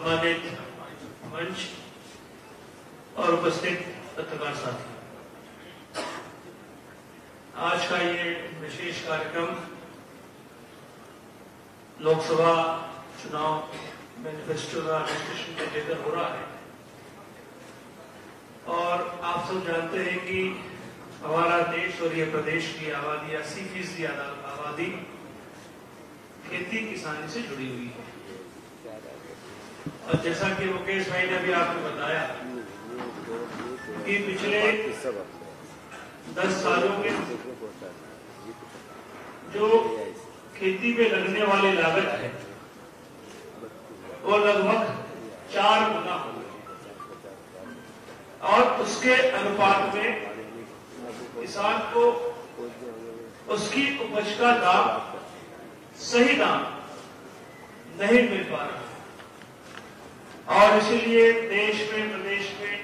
सम्मानित मंच और उपस्थित पत्रकार साथी, आज का ये विशेष कार्यक्रम लोकसभा चुनाव मैनिफेस्टो का रजिस्ट्रेशन के लेकर हो रहा है। और आप सब जानते हैं कि हमारा देश और ये प्रदेश की आबादी 80% आबादी खेती किसानी से जुड़ी हुई है। और जैसा कि मुकेश भाई ने भी आपको बताया कि पिछले 10 सालों में जो खेती में लगने वाली लागत है वो लगभग 4 गुना हो गई और उसके अनुपात में किसान को उसकी उपज का दाम, सही दाम नहीं मिल पा रहा और इसीलिए देश में, प्रदेश में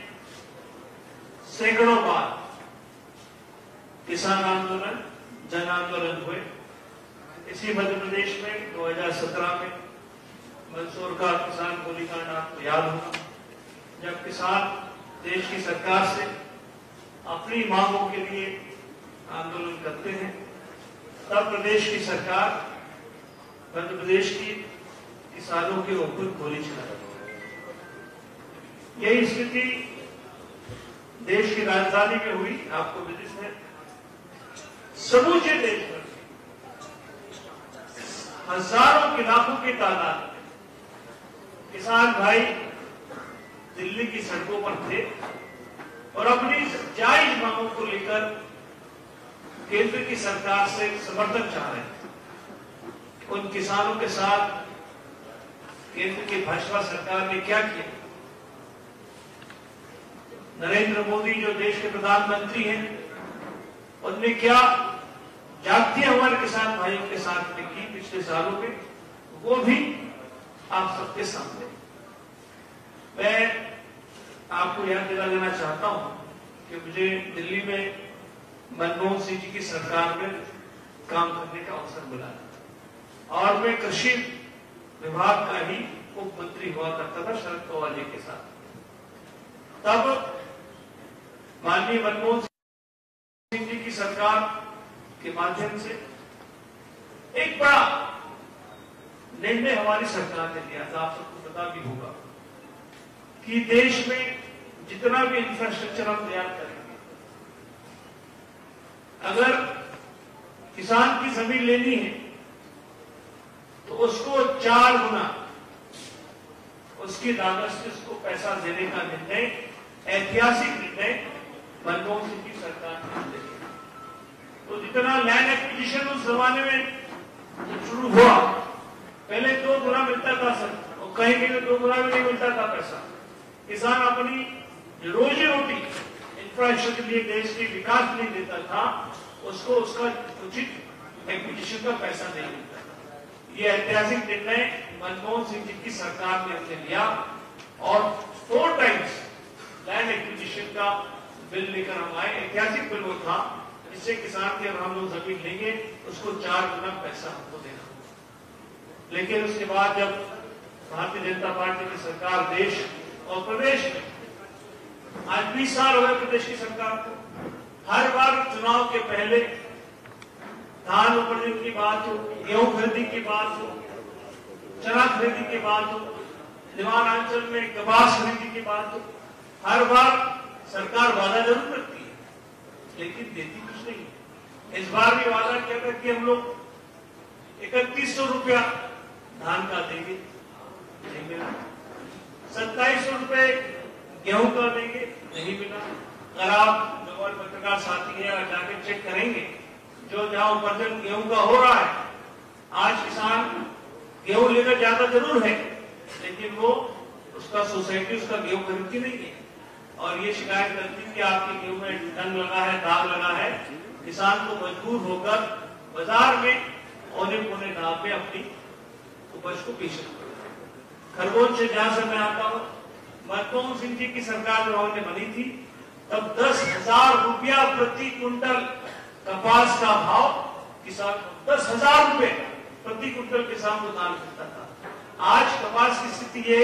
सैकड़ों बार किसान आंदोलन, जन आंदोलन हुए। इसी मध्य प्रदेश में 2017 में मंदसौर का किसान गोलीकांड आपको याद होगा, जब किसान देश की सरकार से अपनी मांगों के लिए आंदोलन करते हैं, तब प्रदेश की सरकार मध्य प्रदेश की किसानों के ऊपर गोली चलाती है। यही स्थिति देश की राजधानी में हुई, आपको विदित है। समूचे देश में हजारों की, लाखों की तादाद में किसान भाई दिल्ली की सड़कों पर थे और अपनी जायज मांगों को लेकर केंद्र की सरकार से समर्थन चाह रहे थे। उन किसानों के साथ केंद्र की भाजपा सरकार ने क्या किया? नरेंद्र मोदी जो देश के प्रधानमंत्री हैं, उनने क्या जागतियां हमारे किसान भाइयों के साथ में की पिछले सालों में, वो भी आप सबके सामने। मैं आपको याद दिला देना चाहता हूं कि मुझे दिल्ली में मनमोहन सिंह जी की सरकार में काम करने का अवसर मिला और मैं कृषि विभाग का ही उप मंत्री हुआ करता था शरद पवार जी के साथ। तब माननीय मनमोहन सिंह जी की सरकार के माध्यम से एक बड़ा निर्णय हमारी सरकार ने लिया था, आप सबको पता भी होगा, कि देश में जितना भी इंफ्रास्ट्रक्चर हम तैयार करेंगे, अगर किसान की जमीन लेनी है तो उसको 4 गुना उसकी लागत से उसको पैसा देने का निर्णय, ऐतिहासिक निर्णय मनमोहन सिंह की सरकार ने लिया। तो जितना लैंड एक्विजिशन उस जमाने में शुरू हुआ, पहले 2 गुना मिलता था सर, और कहीं कहीं 2 गुना भी नहीं मिलता था पैसा। किसान अपनी रोजी रोटी इंफ्रास्ट्रक्चर के लिए, देश के विकास नहीं देता था, उसको उसका उचित एक्विजिशन का पैसा नहीं मिलता था। ये ऐतिहासिक निर्णय मनमोहन सिंह जी की सरकार ने हमने लिया और 4 टाइम्स लैंड एक्विजिशन का बिल लेकर हम आए। ऐतिहासिक बिल वो था, जिससे किसान के, अगर हम लोग जमीन लेंगे उसको 4 गुना पैसा हमको देना होगा। लेकिन उसके बाद जब भारतीय जनता पार्टी की सरकार देश और प्रदेश में, आज 20 साल हो गए प्रदेश की सरकार को, हर बार चुनाव के पहले धान उपज की बात हो, गेहूं खरीदी की बात हो, चना खरीदी की बात हो, निवारांचल में कपास खरीदी की बात हो, हर बार सरकार वादा जरूर करती है लेकिन देती कुछ नहीं है। इस बार भी वादा किया था कि हम लोग 3100 रुपया धान का देंगे, नहीं मिला। 2700 रुपए गेहूं का देंगे, नहीं मिला। अगर आप जो हमारे पत्रकार साथी है और जाके चेक करेंगे, जो जहां उपार्जन गेहूं का हो रहा है, आज किसान गेहूं लेकर जाता जरूर है लेकिन वो उसका सोसाइटी उसका गेहूं खरीदती नहीं है और ये शिकायत करती है कि आपके गेहूं में डंग लगा है, दाग लगा है। किसान को मजबूर होकर बाजार में औने पौने दाम पे अपनी उपज को बेच रहा है। खरगोन से जहां से मैं आता हूं, मनमोहन सिंह जी की सरकार जो बनी थी, तब 10,000 रुपया प्रति क्विंटल कपास का भाव किसान को, 10,000 रुपए प्रति क्विंटल किसान को दान मिलता था। आज कपास की स्थिति ये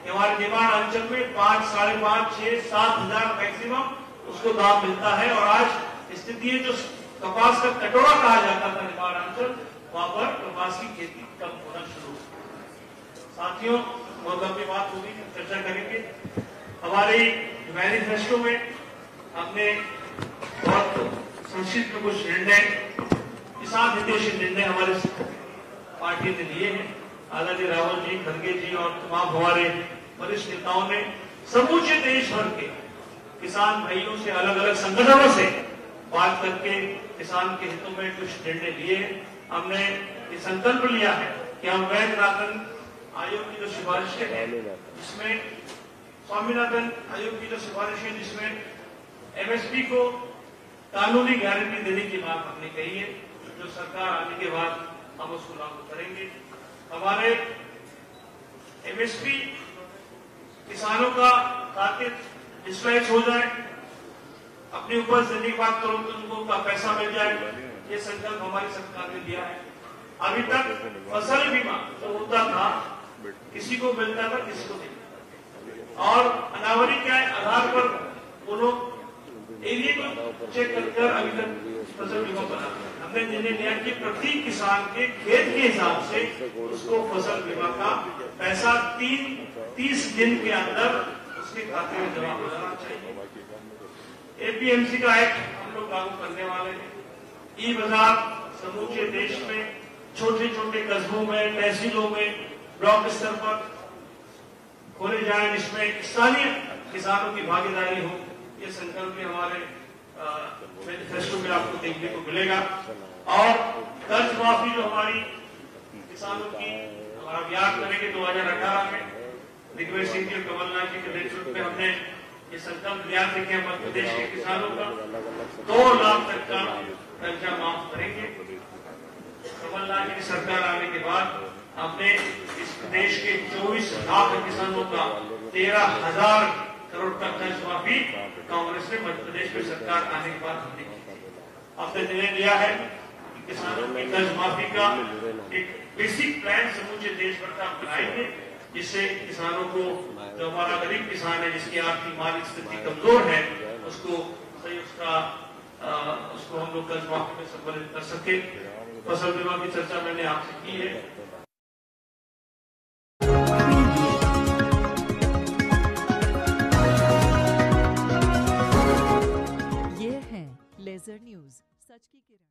कि हमारे निमाड़ अंचल में 5, 5.5, 6, 7 हजार मैक्सिमम उसको दाम मिलता है। और आज स्थिति है जो कपास का कटोरा कहा जाता था निमाड़ अंचल, वहां पर कपास की खेती कम होना शुरू हुई। साथियों, बहुत लंबी बात होगी, चर्चा करेंगे। हमारे मैनिफेस्टो में हमने बहुत संक्षिप्त में कुछ निर्णय, किसान हितैषी निर्णय हमारे पार्टी ने लिए हैं। आदरणीय राहुल जी, खड़गे जी और तमाम हमारे वरिष्ठ नेताओं ने समूचे देश भर के किसान भाइयों से, अलग अलग संगठनों से बात करके किसान के हितों में कुछ निर्णय लिए। हमने ये संकल्प लिया है कि हम वैधनाथन आयोग की जो सिफारिशें हैं, जिसमें स्वामीनाथन आयोग की जो सिफारिश है, जिसमें एमएसपी को कानूनी गारंटी देने की बात हमने कही है, जो सरकार आने के बाद हम उसको लागू करेंगे। हमारे एमएसपी किसानों का खाते डिस्पैच हो जाए, अपनी उपज देने की बात करो तो उनको का पैसा मिल जाए, ये संकल्प हमारी सरकार ने लिया है। अभी तक फसल बीमा जो होता था, किसी को मिलता था, किसी को नहीं मिलता, और अनावरी के आधार पर वो लोग एरिया को चेक कर अभी तक फसल बीमा बना। हमने निर्णय लिया कि प्रति किसान के खेत के हिसाब से उसको फसल बीमा का पैसा 30 दिन के अंदर उसके खाते में जमा हो जाना चाहिए। एपीएमसी का एक्ट हम लोग लागू करने वाले हैं। ई बाजार समूचे देश में छोटे छोटे कस्बों में, तहसीलों में, ब्लॉक स्तर पर खोले जाए, जिसमें स्थानीय किसानों की भागीदारी हो। ये संकल्प भी हमारे मैनिफेस्टो में आपको देखने को मिलेगा। और कर्ज माफी जो हमारी किसानों की हमारा अभियान करेंगे 2018 में, दिग्विजय सिंह जी और कमलनाथ जी के नेतृत्व में हमने ये संकल्प लिया था कि हम मध्य प्रदेश के किसानों का 2 लाख तक का कर्जा माफ करेंगे। कमलनाथ जी की सरकार आने के बाद हमने इस प्रदेश के 24 लाख किसानों का 13,000 करोड़ का कर्ज माफी कांग्रेस ने मध्य प्रदेश में सरकार आने के बाद हमने की। हमने निर्णय लिया है कि किसानों की कर्ज माफी का एक बेसिक प्लान समूचे देश भर का बनाएंगे, जिससे किसानों को, जो हमारा गरीब किसान है, जिसकी आर्थिक मालिक स्थिति कमजोर है, उसको सही उसको हम लोग कर्ज माफी में सम्मिलित कर सके। फसल बीमा की चर्चा मैंने आपसे की है। ये है लेजर न्यूज, सच की किरण।